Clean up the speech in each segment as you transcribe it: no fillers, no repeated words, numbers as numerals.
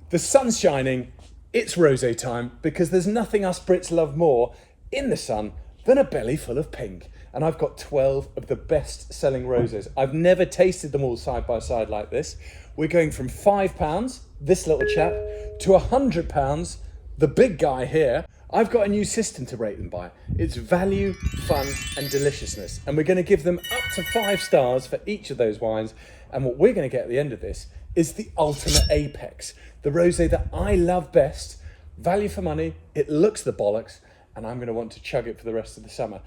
The sun's shining, it's rosé time, because there's nothing us Brits love more in the sun than a belly full of pink. And I've got 12 of the best selling roses. I've never tasted them all side by side like this. We're going from £5, this little chap, to £100, the big guy here. I've got a new system to rate them by. It's value, fun, and deliciousness. And we're going to give them up to 5 stars for each of those wines. And what we're going to get at the end of this is the ultimate apex, the rosé that I love best, value for money, it looks the bollocks, and I'm going to want to chug it for the rest of the summer.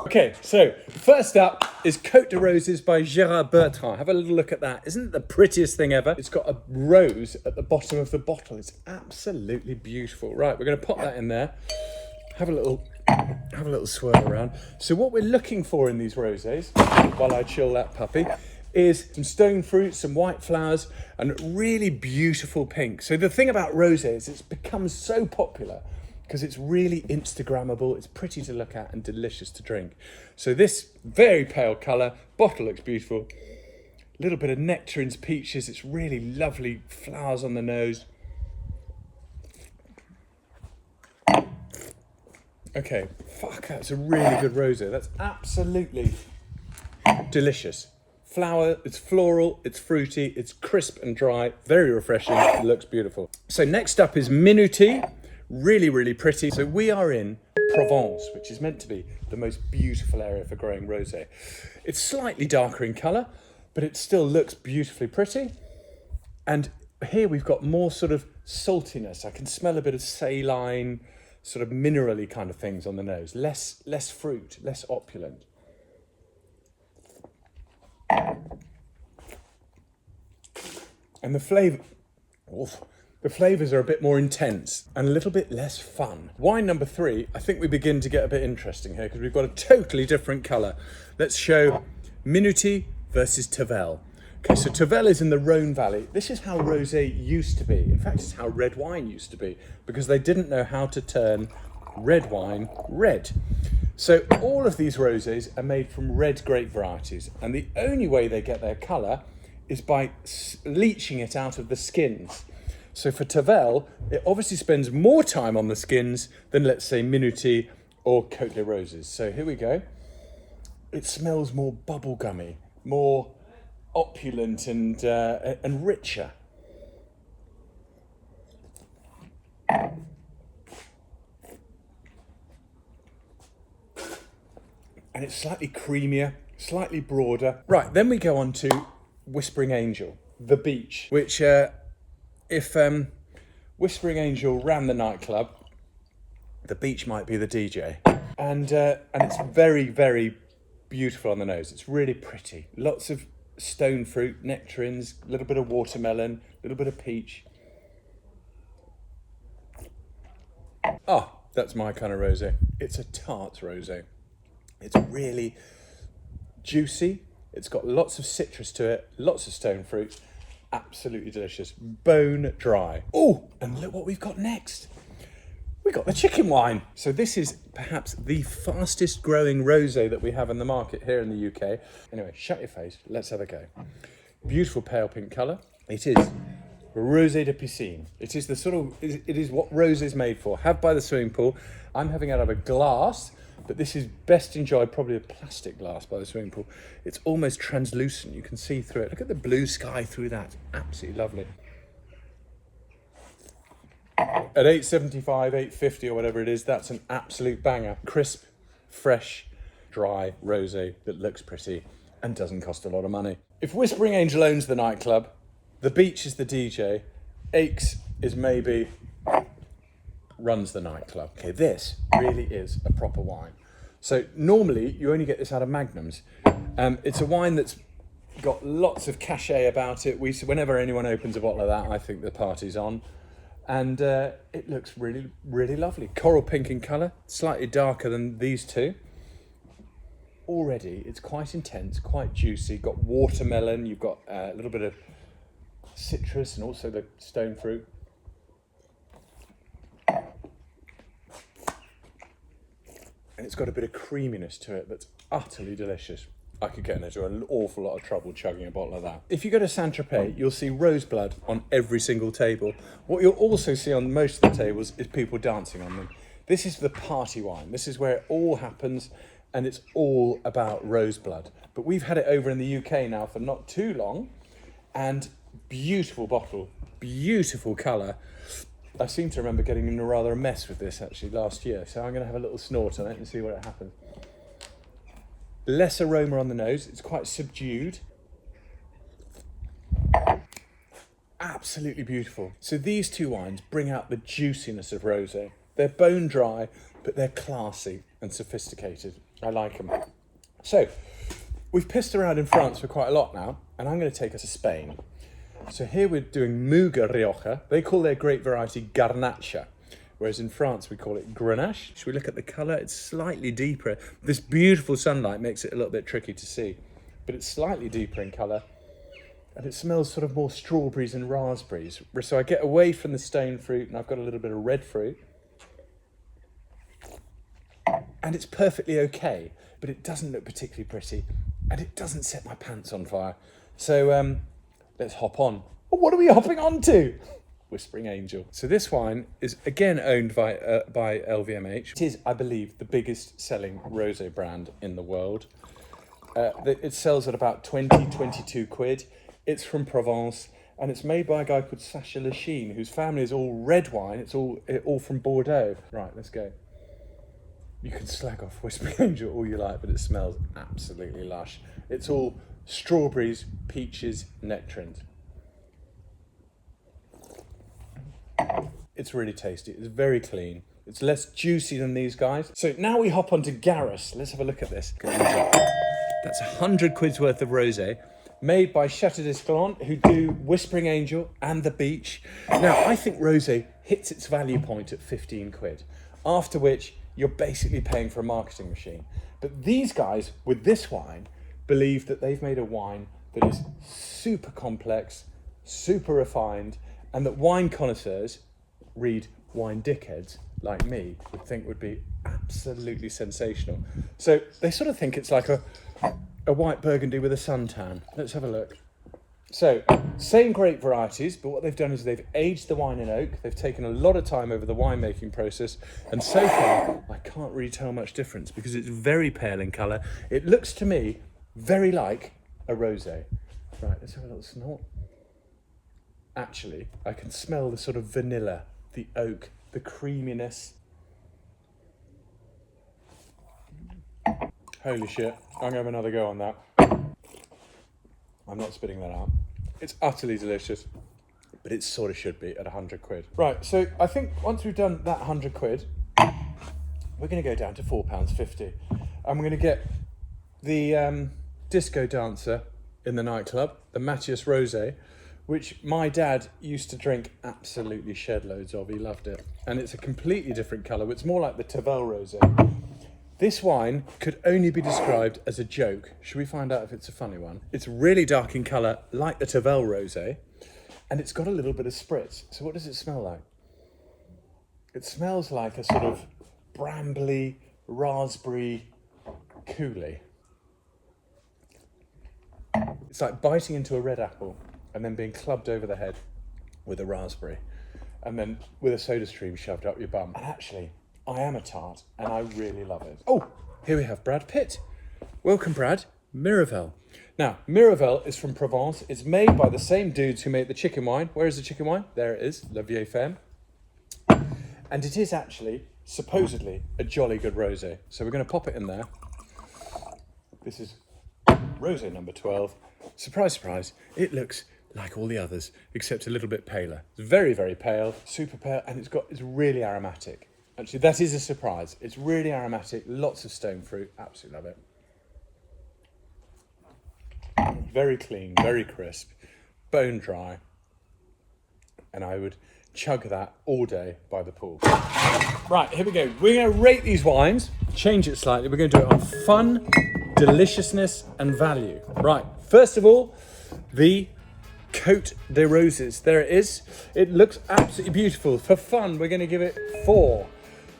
Okay, so first up is Côte de Roses by Gérard Bertrand. Have a little look at that. Isn't it the prettiest thing ever? It's got a rose at the bottom of the bottle. It's absolutely beautiful. Right, we're going to pop that in there. Have a little swirl around. So what we're looking for in these rosés, while I chill that puppy, is some stone fruit, some white flowers, and really beautiful pink. So the thing about rosés, it's become so popular because it's really Instagrammable, it's pretty to look at and delicious to drink. So this very pale colour, bottle looks beautiful. A little bit of nectarines, peaches, it's really lovely flowers on the nose. Okay, fuck, that's a really good rosé. That's absolutely delicious. Flower, it's floral, it's fruity, it's crisp and dry, very refreshing, it looks beautiful. So next up is Minuty. Really, really pretty. So we are in Provence, which is meant to be the most beautiful area for growing rosé. It's slightly darker in colour, but it still looks beautifully pretty. And here we've got more sort of saltiness. I can smell a bit of saline, sort of minerally kind of things on the nose. Less fruit, less opulent. And the flavour, the flavours are a bit more intense and a little bit less fun. Wine number 3, I think we begin to get a bit interesting here because we've got a totally different colour. Let's show Minuty versus Tavel. Okay, so Tavel is in the Rhone Valley. This is how rosé used to be. In fact, it's how red wine used to be because they didn't know how to turn red wine red. So all of these rosés are made from red grape varieties, and the only way they get their colour is by leaching it out of the skins. So for Tavel, it obviously spends more time on the skins than, let's say, Minuty or Côte de Roses. So here we go. It smells more bubblegummy, more opulent and richer. And it's slightly creamier, slightly broader. Right, then we go on to Whispering Angel, The Beach, which if Whispering Angel ran the nightclub, The Beach might be the DJ. And it's very, very beautiful on the nose. It's really pretty. Lots of stone fruit, nectarines, a little bit of watermelon, a little bit of peach. Oh, that's my kind of rosé. It's a tart rosé. It's really juicy. It's got lots of citrus to it, lots of stone fruit. Absolutely delicious. Bone dry. Oh, and look what we've got next. We've got the chicken wine. So this is perhaps the fastest growing rosé that we have in the market here in the UK. Anyway, shut your face. Let's have a go. Beautiful pale pink colour. It is rosé de piscine. It is the sort of, it is what rosé is made for. Have by the swimming pool. I'm having it out of a glass, but this is best enjoyed probably a plastic glass by the swimming pool. It's almost translucent. You can see through it. Look at the blue sky through that. Absolutely lovely. At £8.75, £8.50 or whatever it is, that's an absolute banger. Crisp, fresh, dry rosé that looks pretty and doesn't cost a lot of money. If Whispering Angel owns the nightclub, The Beach is the DJ, Aix is maybe runs the nightclub. Okay, this really is a proper wine. So normally you only get this out of magnums. It's a wine that's got lots of cachet about it. Whenever anyone opens a bottle of that, I think the party's on. And it looks really, really lovely. Coral pink in colour, slightly darker than these two. Already, it's quite intense, quite juicy. Got watermelon, you've got a little bit of citrus and also the stone fruit. And it's got a bit of creaminess to it that's utterly delicious. I could get into an awful lot of trouble chugging a bottle of that. If you go to Saint Tropez, you'll see Roseblood on every single table. What you'll also see on most of the tables is people dancing on them. This is the party wine. This is where it all happens, and it's all about Roseblood. But we've had it over in the UK now for not too long, and beautiful bottle, beautiful colour. I seem to remember getting in rather a mess with this actually last year, so I'm going to have a little snort on it and see what happens. Less aroma on the nose, it's quite subdued. Absolutely beautiful. So these two wines bring out the juiciness of rosé. They're bone dry, but they're classy and sophisticated. I like them. So, we've pissed around in France for quite a lot now, and I'm going to take us to Spain. So here we're doing Muga Rioja. They call their grape variety Garnacha, whereas in France we call it Grenache. Should we look at the colour? It's slightly deeper. This beautiful sunlight makes it a little bit tricky to see, but it's slightly deeper in colour, and it smells sort of more strawberries and raspberries. So I get away from the stone fruit, and I've got a little bit of red fruit. And it's perfectly okay, but it doesn't look particularly pretty, and it doesn't set my pants on fire. So let's hop on. What are we hopping on to? Whispering Angel. So this wine is again owned by LVMH. It is, I believe, the biggest selling rosé brand in the world. It sells at about 22 quid. It's from Provence, and it's made by a guy called Sacha Lachine, whose family is all red wine. It's all from Bordeaux. Right, let's go. You can slag off Whispering Angel all you like, but it smells absolutely lush. It's all strawberries, peaches, nectarines. It's really tasty. It's very clean. It's less juicy than these guys. So now we hop onto Garrus. Let's have a look at this. That's 100 quid's worth of rosé, made by Château, who do Whispering Angel and The Beach. Now, I think rosé hits its value point at 15 quid, after which you're basically paying for a marketing machine. But these guys, with this wine, believe that they've made a wine that is super complex, super refined, and that wine connoisseurs, read wine dickheads like me, would think would be absolutely sensational. So they sort of think it's like a white Burgundy with a suntan. Let's have a look. So, same grape varieties, but what they've done is they've aged the wine in oak. They've taken a lot of time over the winemaking process, and so far, I can't really tell much difference because it's very pale in colour. It looks to me very like a rosé. Right, let's have a little snort. Actually, I can smell the sort of vanilla, the oak, the creaminess. Holy shit, I'm going to have another go on that. I'm not spitting that out. It's utterly delicious, but it sort of should be at 100 quid. Right, so I think once we've done that 100 quid, we're going to go down to £4.50. And we're going to get the disco dancer in the nightclub, the MATEUS Rosé, which my dad used to drink absolutely shed loads of. He loved it. And it's a completely different colour. It's more like the Tavel Rosé. This wine could only be described as a joke. Should we find out if it's a funny one? It's really dark in colour, like the Tavel Rosé, and it's got a little bit of spritz. So what does it smell like? It smells like a sort of brambly, raspberry coulis. It's like biting into a red apple and then being clubbed over the head with a raspberry, and then with a soda stream shoved up your bum. And actually, I am a tart, and I really love it. Oh, here we have Brad Pitt. Welcome, Brad. Miraval. Now, Miraval is from Provence. It's made by the same dudes who make the chicken wine. Where is the chicken wine? There it is, La Vieille Ferme. And it is actually, supposedly, a jolly good rosé. So we're going to pop it in there. This is rosé number 12. Surprise, surprise, it looks like all the others, except a little bit paler. It's very, very pale, super pale, and it's really aromatic. Actually, that is a surprise. It's really aromatic, lots of stone fruit. Absolutely love it. Very clean, very crisp, bone dry. And I would chug that all day by the pool. Right, here we go. We're going to rate these wines, change it slightly. We're going to do it on fun, deliciousness, and value. Right, first of all, the Côte de Roses. There it is. It looks absolutely beautiful. For fun, we're going to give it 4.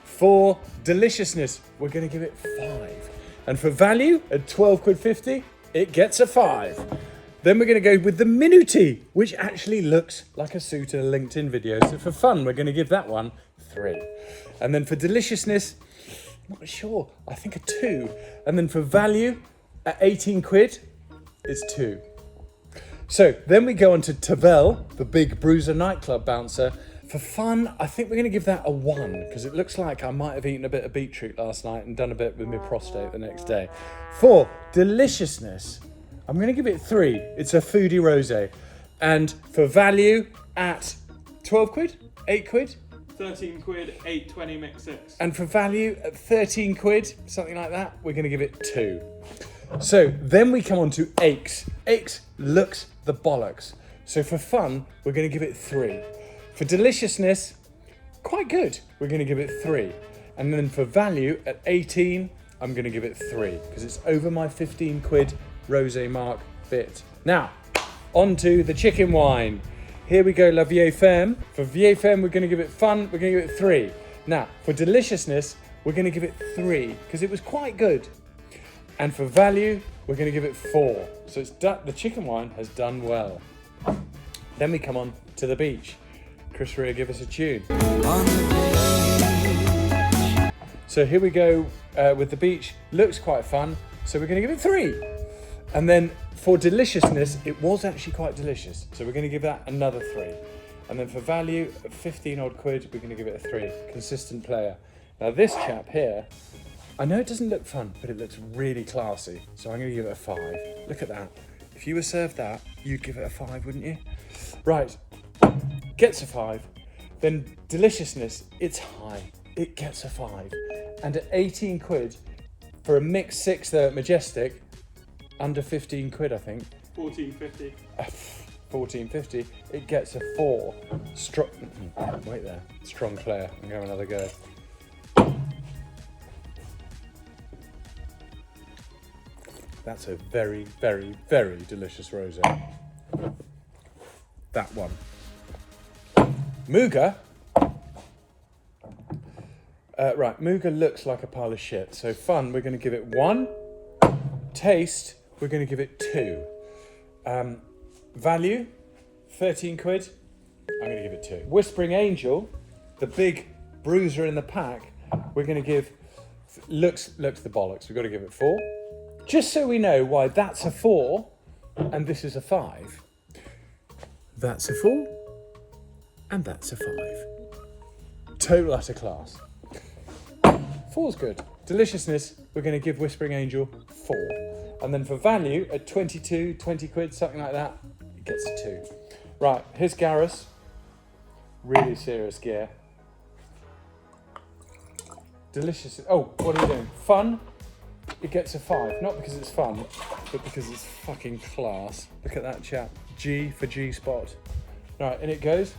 For deliciousness, we're going to give it 5. And for value, at 12 quid 50, It gets a 5. Then we're going to go with the Minuty, which actually looks like a suit in a LinkedIn video. So for fun, we're going to give that one 3. And then for deliciousness, not sure, I think a 2. And then for value, at 18 quid, it's 2. So then we go on to Tavel, the big Bruiser nightclub bouncer. For fun, I think we're going to give that a 1 because it looks like I might have eaten a bit of beetroot last night and done a bit with my prostate the next day. For deliciousness, I'm going to give it 3. It's a foodie rosé. And for value, at 12 quid, 8 quid. 13 quid, 8.20 mix 6. And for value, at 13 quid, something like that, we're going to give it 2. So then we come on to AIX. AIX looks the bollocks. So for fun, we're going to give it 3. For deliciousness, quite good. We're going to give it 3. And then for value, at 18, I'm going to give it 3 because it's over my 15 quid rosé mark bit. Now, on to the chicken wine. Here we go, La Vieille Ferme. For Vieille Ferme, we're going to give it fun. We're going to give it 3. Now, for deliciousness, we're going to give it 3 because it was quite good. And for value, we're going to give it 4. So it's the chicken wine has done well. Then we come on to the beach. Chris Rea, give us a tune. So here we go with the beach. Looks quite fun. So we're going to give it 3. And then for deliciousness, it was actually quite delicious. So we're going to give that another 3. And then for value, at 15 odd quid, we're going to give it a 3. Consistent player. Now this chap here, I know it doesn't look fun, but it looks really classy. So I'm going to give it a 5. Look at that. If you were served that, you'd give it a 5, wouldn't you? Right. Gets a 5. Then deliciousness, it's high. It gets a 5. And at 18 quid, for a mix 6 there at Majestic, under 15 quid, I think. 14.50. 14.50, it gets a 4. Wait there. Strong player. I'm going another go. That's a very, very, very delicious rosé. That one. Muga. Right, Muga looks like a pile of shit. So fun, we're going to give it 1. Taste, we're going to give it 2. Value, 13 quid. I'm going to give it 2. Whispering Angel, the big bruiser in the pack, we're going to give, looks the bollocks. We've got to give it 4. Just so we know why that's a 4 and this is a 5. That's a 4 and that's a 5. Total utter class. 4's good. Deliciousness, we're going to give Whispering Angel 4. And then for value, at 22, 20 quid, something like that, it gets a 2. Right, here's Garrus. Really serious gear. Delicious. Oh, what are you doing? Fun, it gets a 5. Not because it's fun, but because it's fucking class. Look at that chap. G for G-spot. Right, and it goes.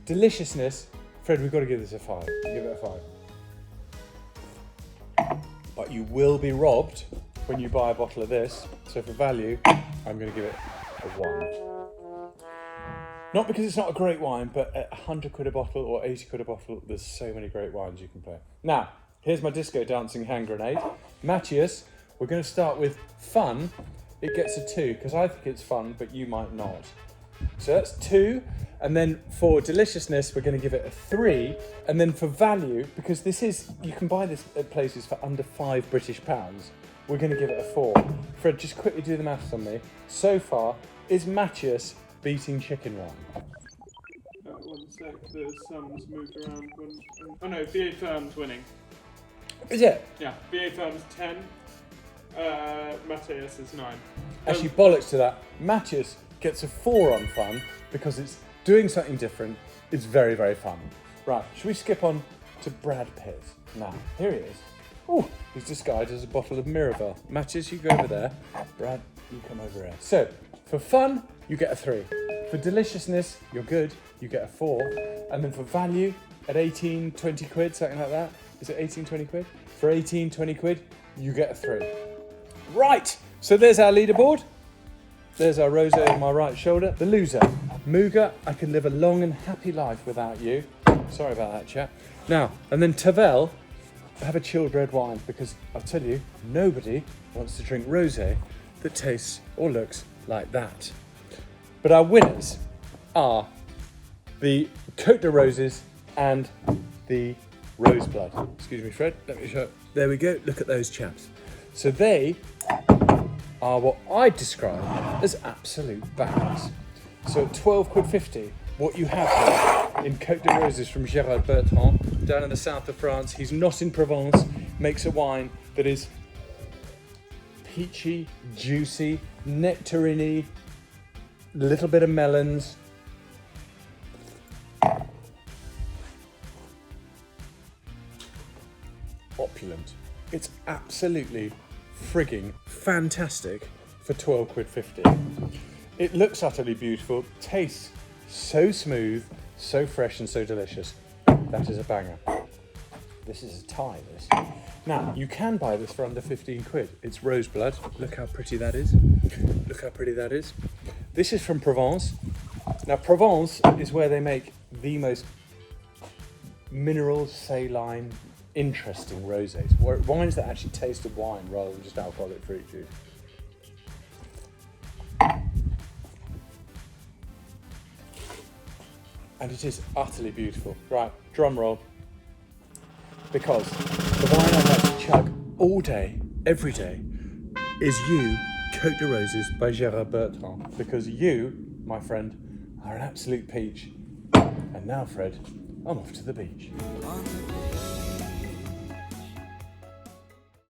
Deliciousness. Fred, we've got to give this a 5. Give it a 5. But you will be robbed when you buy a bottle of this. So for value, I'm going to give it a 1. Not because it's not a great wine, but at 100 quid a bottle or 80 quid a bottle, there's so many great wines you can play. Now, here's my disco dancing hand grenade. MATEUS, we're going to start with fun. It gets a 2, because I think it's fun, but you might not. So that's 2. And then for deliciousness, we're going to give it a 3. And then for value, because this is, you can buy this at places for under £5 British, we're going to give it a 4. Fred, just quickly do the maths on me. So far, is MATEUS beating chicken wine? 1 sec, the sums moved around. Oh no, Vieille Ferme's winning. Is it? Yeah, Vieille Ferme's 10, MATEUS is 9. Actually, bollocks to that. MATEUS gets a 4 on fun because it's doing something different. It's very, very fun. Right, should we skip on to Brad Pitt? Now, here he is. Oh, he's disguised as a bottle of Miraval. MATEUS, you go over there. Brad, you come over here. So, for fun, you get a 3. For deliciousness, you're good, you get a 4. And then for value, at 18, 20 quid, something like that. Is it 18, 20 quid? For 18, 20 quid, you get a 3. Right, so there's our leaderboard. There's our rosé on my right shoulder. The loser, Muga, I can live a long and happy life without you. Sorry about that, chap. Now, and then Tavel, have a chilled red wine, because I'll tell you, nobody wants to drink rosé that tastes or looks like that. But our winners are the Côte de Roses and the Roseblood. Excuse me, Fred, let me show. There we go, look at those chaps. So they are what I'd describe as absolute bangers. So at 12 quid 50, what you have here in Côte de Roses from Gérard Bertrand, down in the south of France. He's not in Provence, makes a wine that is peachy, juicy, nectarine-y, little bit of melons. Opulent. It's absolutely frigging fantastic for 12 quid 50. It looks utterly beautiful, tastes so smooth, so fresh and so delicious. That is a banger. This is a tie, this. Now, you can buy this for under 15 quid. It's Roseblood. Look how pretty that is. Look how pretty that is. This is from Provence. Now, Provence is where they make the most mineral, saline, interesting rosés. Wines that actually taste of wine rather than just alcoholic fruit juice. And it is utterly beautiful. Right, drum roll. Because the wine I'd like to chug all day, every day, is you, Côte de Roses by Gérard Bertrand. Because you, my friend, are an absolute peach. And now, Fred, I'm off to the beach.